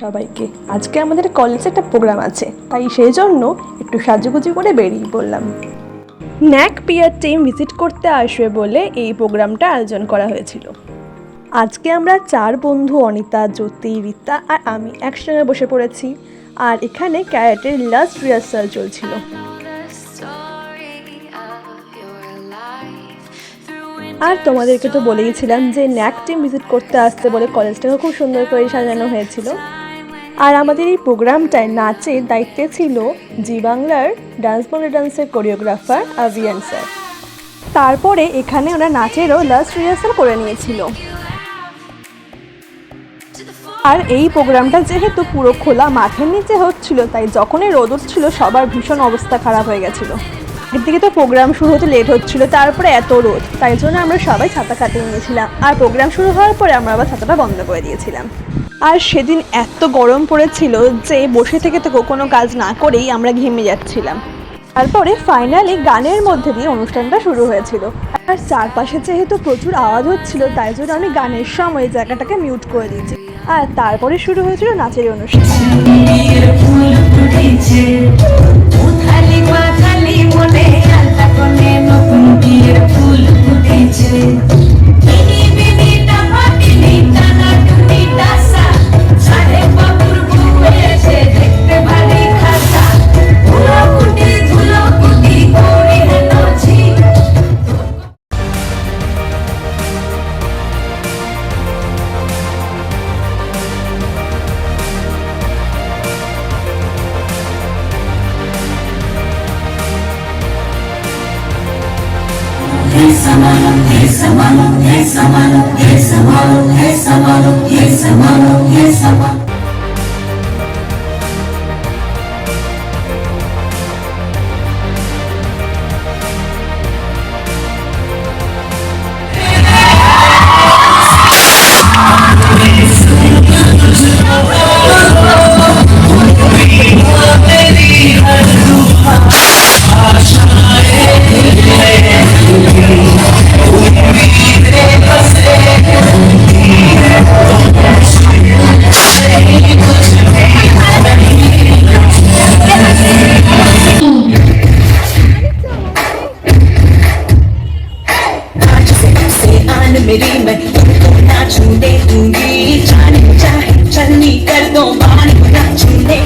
সবাইকে। আজকে আমাদের কলেজে একটা প্রোগ্রাম আছে, তাই সেই জন্য একটু সাজুগুজু করে বেরিয়ে পড়লাম। ন্যাক পিয়ার টিম ভিজিট করতে আসবে বলে এই প্রোগ্রামটা আয়োজন করা হয়েছিল। আজকে আমরা 4 বন্ধু অনিতা, জ্যোতি, রীতা আর আমি একসঙ্গে বসে পড়েছি। আর এখানে ক্যারেটের লাস্ট রিহার্সাল চলছিল। আর তোমাদেরকে তো বলেইছিলাম যে ন্যাক টিম ভিজিট করতে আসতে বলে কলেজটাকে খুব সুন্দর করে সাজানো হয়েছিল। আর আমাদের এই প্রোগ্রামটায় নাচের দায়িত্বে ছিল জি বাংলার ডান্স বাংলা ডান্সের কোরিওগ্রাফার আভিয়ান স্যার। তারপরে এখানে ওরা নাচেরও লাস্ট রিহার্সাল করে নিয়েছিল। আর এই প্রোগ্রামটা যেহেতু পুরো খোলা মাঠের নিচে হচ্ছিল, তাই যখনই রোদ উঠছিল সবার ভীষণ অবস্থা খারাপ হয়ে গেছিলো। একদিকে তো প্রোগ্রাম শুরু হতে লেট হচ্ছিল, তারপরে এত রোদ, তাই জন্য আমরা সবাই ছাতা কাটিয়ে নিয়েছিলাম। আর প্রোগ্রাম শুরু হওয়ার পরে আমরা আবার ছাতাটা বন্ধ করে দিয়েছিলাম। আর সেদিন এত গরম পড়েছিল যে বসে থেকে তো কোনো কাজ না করেই আমরা ঘেমে যাচ্ছিলাম। তারপরে ফাইনালি গানের মধ্যে দিয়ে অনুষ্ঠানটা শুরু হয়েছিল। আর চারপাশে যেহেতু প্রচুর আওয়াজ হচ্ছিল, তাই জন্য আমি গানের সময় জায়গাটাকে মিউট করে দিয়েছি। আর তারপরে শুরু হয়েছিল নাচের অনুষ্ঠান। Hey Samalo, hey Samalo, hey Samalo, hey Samalo, hey Samalo, hey Samalo, hey Samalo. मेरी मैं तुमको ना छूने दूंगी, जाने चाहे चलनी कर दो मानी ना छूने।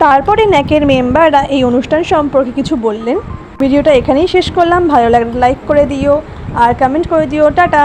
তারপরে ন্যাকের মেম্বাররা এই অনুষ্ঠান সম্পর্কে কিছু বললেন। ভিডিওটা এখানেই শেষ করলাম। ভালো লাগলে লাইক করে দিও আর কমেন্ট করে দিও। টাটা।